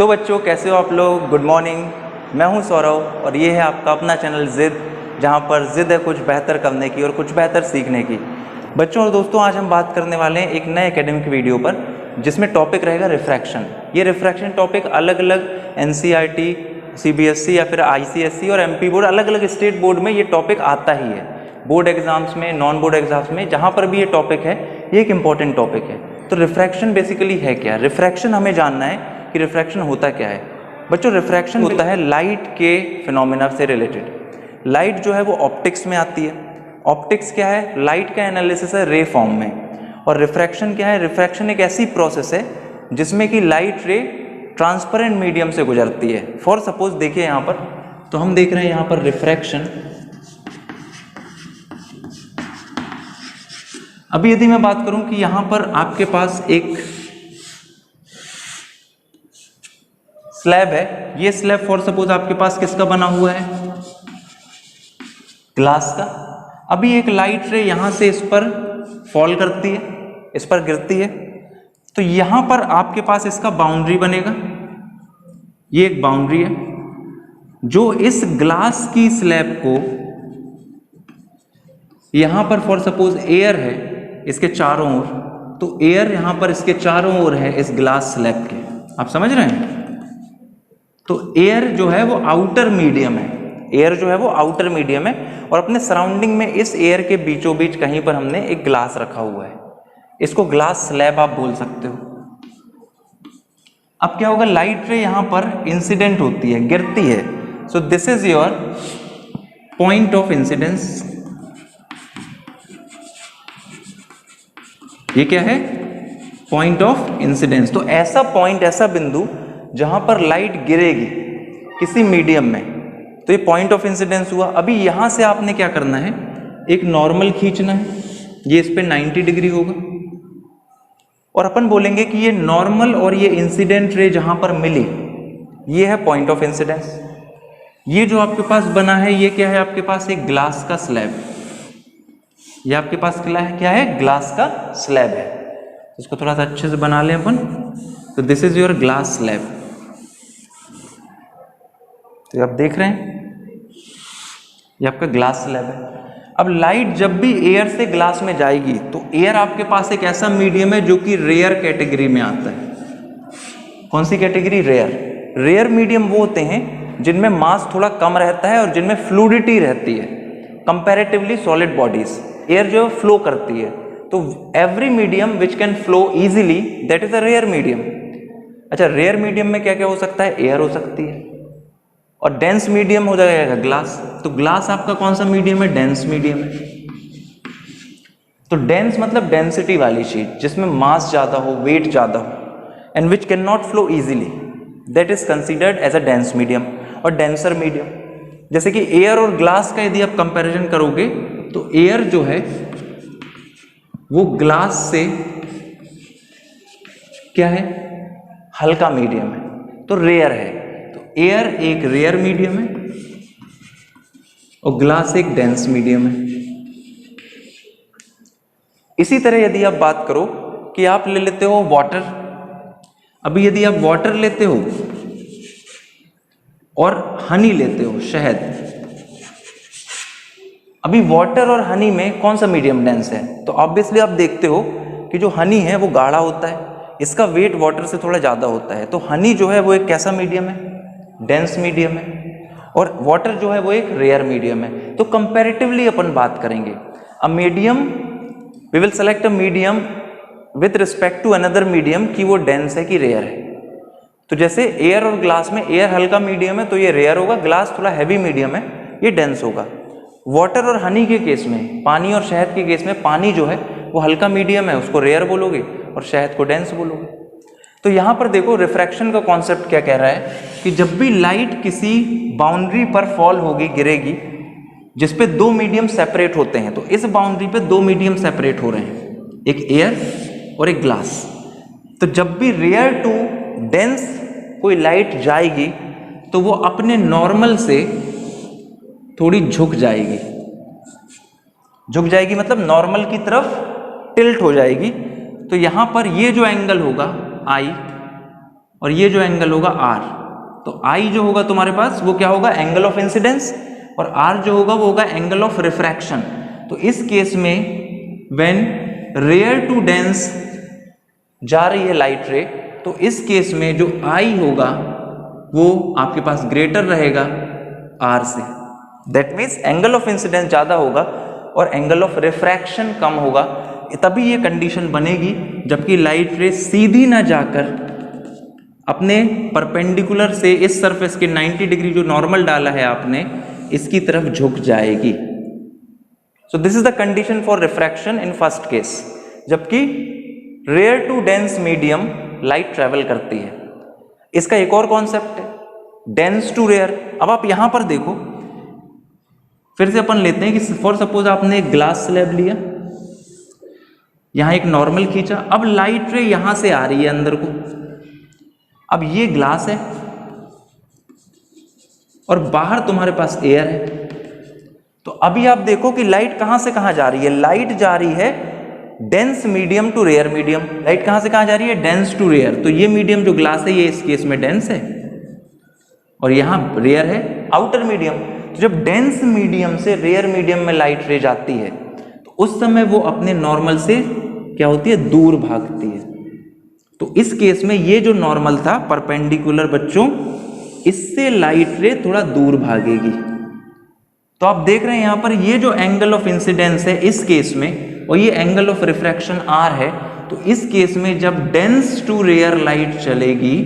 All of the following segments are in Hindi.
तो बच्चों कैसे हो आप लोग। Good morning. मैं हूं सौरव और ये है आपका अपना चैनल जिद, जहां पर जिद है कुछ बेहतर करने की और कुछ बेहतर सीखने की। बच्चों और दोस्तों, आज हम बात करने वाले हैं एक नए एकेडमिक वीडियो पर, जिसमें टॉपिक रहेगा रिफ्रैक्शन। ये रिफ्रैक्शन टॉपिक अलग अलग NCERT, CBSE या फिर ICSE और MP बोर्ड, अलग अलग स्टेट बोर्ड में ये टॉपिक आता ही है। बोर्ड एग्जाम्स में, नॉन बोर्ड एग्जाम्स में, जहाँ पर भी ये टॉपिक है, ये एक इम्पॉर्टेंट टॉपिक है। तो रिफ्रैक्शन बेसिकली है क्या? रिफ्रैक्शन हमें जानना है कि रिफ्रैक्शन होता क्या है। बच्चों, रिफ्रैक्शन होता है लाइट के फिनोमेना से रिलेटेड। लाइट जो है वो ऑप्टिक्स में आती है। ऑप्टिक्स क्या है? लाइट का एनालिसिस है रे फॉर्म में। और रिफ्रैक्शन क्या है? रिफ्रैक्शन एक ऐसी प्रोसेस है जिसमें कि लाइट रे ट्रांसपेरेंट मीडियम से गुजरती है। फॉर सपोज देखिए यहाँ पर, तो हम देख रहे हैं यहाँ पर रिफ्रैक्शन। अभी यदि मैं बात करूं कि यहाँ पर आपके पास एक स्लैब है, ये स्लैब फॉर सपोज आपके पास किसका बना हुआ है? ग्लास का। अभी एक लाइट रे यहां से इस पर फॉल करती है, इस पर गिरती है, तो यहां पर आपके पास इसका बाउंड्री बनेगा। ये एक बाउंड्री है जो इस ग्लास की स्लैब को, यहां पर फॉर सपोज एयर है इसके चारों ओर, तो एयर यहां पर इसके चारों ओर है इस ग्लास स्लैब के। आप समझ रहे हैं? तो एयर जो है वो आउटर मीडियम है। एयर जो है वो आउटर मीडियम है और अपने सराउंडिंग में इस एयर के बीचों बीच कहीं पर हमने एक ग्लास रखा हुआ है। इसको ग्लास स्लैब आप बोल सकते हो। अब क्या होगा? लाइट रे यहां पर इंसिडेंट होती है, गिरती है। सो this is your point of incidence. ये क्या है? Point of incidence. तो ऐसा पॉइंट, ऐसा बिंदु जहां पर लाइट गिरेगी किसी मीडियम में, तो ये पॉइंट ऑफ इंसिडेंस हुआ। अभी यहां से आपने क्या करना है? एक नॉर्मल खींचना है, ये इस पे 90 डिग्री होगा और अपन बोलेंगे कि ये नॉर्मल और ये इंसिडेंट रे जहां पर मिली, ये है पॉइंट ऑफ इंसिडेंस। ये जो आपके पास बना है, ये क्या है? आपके पास एक ग्लास का स्लैब। ये आपके पास क्या है? ग्लास का स्लैब है। इसको थोड़ा सा अच्छे से बना लें अपन। तो this is your glass slab. तो आप देख रहे हैं ये आपका ग्लास स्लैब है। अब लाइट जब भी एयर से ग्लास में जाएगी, तो एयर आपके पास एक ऐसा मीडियम है जो कि रेयर कैटेगरी में आता है। कौन सी कैटेगरी? रेयर। रेयर मीडियम वो होते हैं जिनमें मास थोड़ा कम रहता है और जिनमें फ्लूइडिटी रहती है, कंपैरेटिवली सॉलिड बॉडीज। एयर जो फ्लो करती है, तो every medium which can flow easily, that is a rare medium. अच्छा, रेयर मीडियम में क्या क्या हो सकता है? एयर हो सकती है। और डेंस मीडियम हो जाएगा ग्लास। तो ग्लास आपका कौन सा मीडियम है? डेंस मीडियम है। तो डेंस मतलब डेंसिटी वाली चीज, जिसमें मास ज्यादा हो, वेट ज्यादा हो, and which can not flow easily, that is considered as a dense medium. और डेंसर मीडियम, जैसे कि एयर और ग्लास का यदि आप कंपैरिजन करोगे, तो एयर जो है वो ग्लास से क्या है? हल्का मीडियम है, तो रेयर है। तो एयर एक रेयर मीडियम है और ग्लास एक डेंस मीडियम है। इसी तरह यदि आप बात करो कि आप ले लेते हो वाटर। अभी यदि आप वाटर लेते हो और हनी लेते हो, शहद, अभी वाटर और हनी में कौन सा मीडियम डेंस है? तो ऑब्वियसली आप देखते हो कि जो हनी है वो गाढ़ा होता है, इसका वेट वाटर से थोड़ा ज़्यादा होता है। तो हनी जो है वो एक कैसा मीडियम है? डेंस मीडियम है। और वाटर जो है वो एक रेयर मीडियम है। तो कंपैरेटिवली अपन बात करेंगे, a medium, we will select a medium with respect to another medium, कि वो डेंस है कि रेयर है। तो जैसे एयर और ग्लास में, एयर हल्का मीडियम है तो ये रेयर होगा, ग्लास थोड़ा हैवी मीडियम है, ये डेंस होगा। वाटर और हनी के केस में, पानी और शहद के केस में, पानी जो है वो हल्का मीडियम है, उसको रेयर बोलोगे, और शहद को डेंस बोलोगे। तो यहां पर देखो रिफ्रैक्शन का कॉन्सेप्ट क्या कह रहा है कि जब भी लाइट किसी बाउंड्री पर फॉल होगी, गिरेगी, जिसपे दो मीडियम सेपरेट होते हैं, तो इस बाउंड्री पे दो मीडियम सेपरेट हो रहे हैं, एक एयर और एक ग्लास। तो जब भी रेयर टू डेंस कोई लाइट जाएगी, तो वो अपने नॉर्मल से थोड़ी झुक जाएगी। झुक जाएगी मतलब नॉर्मल की तरफ टिल्ट हो जाएगी। तो यहां पर ये जो एंगल होगा आई, और ये जो एंगल होगा आर। तो आई जो होगा तुम्हारे पास वो क्या होगा, एंगल ऑफ इंसिडेंस, और आर जो होगा वो होगा एंगल ऑफ रिफ्रैक्शन। तो इस केस में व्हेन रेयर टू डेंस जा रही है लाइट रे, तो इस केस में जो आई होगा वो आपके पास ग्रेटर रहेगा आर से। That means angle of incidence ज़्यादा होगा और एंगल ऑफ रिफ्रैक्शन कम होगा। तभी ये कंडीशन बनेगी जबकि लाइट रे सीधी ना जाकर अपने परपेंडिकुलर से इस सरफेस के 90 डिग्री जो नॉर्मल डाला है आपने, इसकी तरफ झुक जाएगी। So this is the condition for refraction in first case. जबकि rare to dense medium light travel करती है। इसका एक और कॉन्सेप्ट है, डेंस टू रेयर। अब आप यहां पर देखो, फिर से अपन लेते हैं कि फॉर सपोज आपने एक ग्लास स्लैब लिया, यहां एक नॉर्मल खींचा, अब लाइट रे यहां से आ रही है अंदर को। अब ये ग्लास है और बाहर तुम्हारे पास एयर है। तो अभी आप देखो कि लाइट कहां से कहां जा रही है, लाइट जा रही है dense medium to rare medium. Light कहां से कहां जा रही है, डेंस टू रेयर। तो ये मीडियम जो ग्लास है ये इस केस में डेंस है और यहां रेयर है, आउटर मीडियम। तो जब डेंस मीडियम से रेयर मीडियम में लाइट रे जाती है तो उस समय वो अपने नॉर्मल से क्या होती है, दूर भागती है। तो इस केस में ये जो नॉर्मल था परपेंडिकुलर बच्चों, इससे लाइट रे थोड़ा दूर भागेगी। तो आप देख रहे हैं यहां पर ये जो एंगल ऑफ इंसिडेंस है इस केस में, और ये एंगल ऑफ रिफ्रैक्शन आर है। तो इस केस में जब डेंस टू रेयर लाइट चलेगी,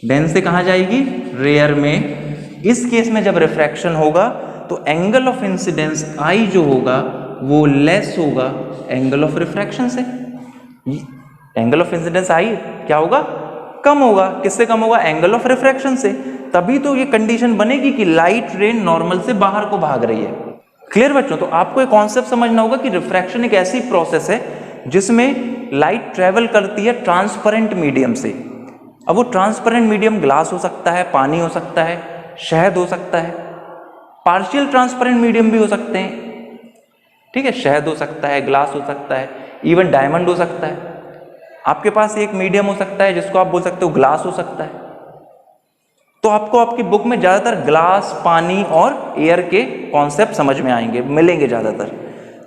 डेंस से कहां जाएगी, रेयर में। इस केस में जब रिफ्रैक्शन होगा तो एंगल ऑफ इंसिडेंस आई जो होगा वो लेस होगा एंगल ऑफ रिफ्रैक्शन से। एंगल ऑफ इंसिडेंस आई क्या होगा, कम होगा। किससे कम होगा, एंगल ऑफ रिफ्रैक्शन से। तभी तो ये कंडीशन बनेगी कि लाइट रे नॉर्मल से बाहर को भाग रही है। क्लियर बच्चों? तो आपको एक कॉन्सेप्ट समझना होगा कि रिफ्रैक्शन एक ऐसी प्रोसेस है जिसमें लाइट ट्रेवल करती है ट्रांसपेरेंट मीडियम से। अब वो ट्रांसपेरेंट मीडियम ग्लास हो सकता है, पानी हो सकता है, शहद हो सकता है, पार्शियल ट्रांसपेरेंट मीडियम भी हो सकते हैं। ठीक है, शहद हो सकता है, ग्लास हो सकता है, इवन डायमंड हो सकता है। आपके पास एक मीडियम हो सकता है जिसको आप बोल सकते हो ग्लास हो सकता है। तो आपको आपकी बुक में ज्यादातर ग्लास, पानी और एयर के कॉन्सेप्ट समझ में आएंगे, मिलेंगे ज्यादातर।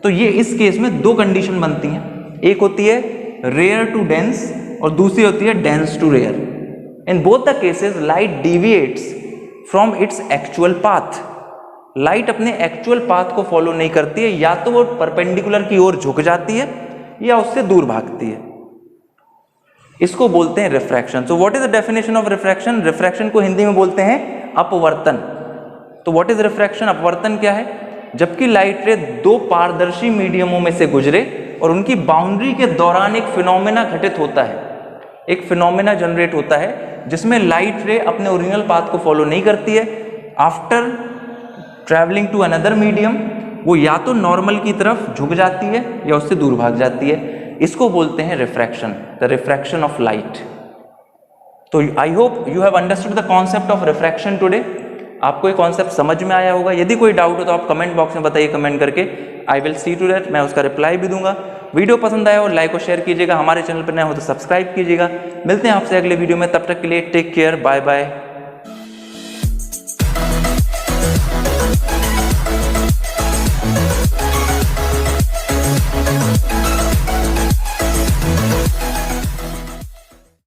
तो ये इस केस में दो कंडीशन बनती हैं, एक होती है रेयर टू डेंस और दूसरी होती है dense to rare. In both the cases light deviates from its actual path. Light अपने एक्चुअल पाथ को फॉलो नहीं करती है, या तो वो परपेंडिकुलर की ओर झुक जाती है या उससे दूर भागती है। इसको बोलते हैं refraction. So what is the definition of refraction? Refraction को हिंदी में बोलते हैं अपवर्तन। तो व्हाट इज रिफ्रैक्शन? अपवर्तन क्या है? जबकि लाइट रे दो पारदर्शी मीडियमों में से गुजरे और उनकी बाउंड्री के दौरान एक फिनोमेना घटित होता है, एक फिनोमेना जनरेट होता है जिसमें लाइट रे अपने ओरिजिनल पाथ को फॉलो नहीं करती है। After travelling to another medium वो या तो नॉर्मल की तरफ झुक जाती है या उससे दूर भाग जाती है। इसको बोलते हैं refraction, the refraction of light. तो I hope you have understood the concept of refraction today. आपको ये कॉन्सेप्ट समझ में आया होगा। यदि कोई डाउट हो तो आप कमेंट बॉक्स में बताइए, कमेंट करके। I will see to that, मैं उसका रिप्लाई भी दूंगा। वीडियो पसंद आया और लाइक और शेयर कीजिएगा। हमारे चैनल पर नए हो तो सब्सक्राइब कीजिएगा। मिलते हैं आपसे अगले वीडियो में, तब तक के लिए टेक केयर, बाय बाय।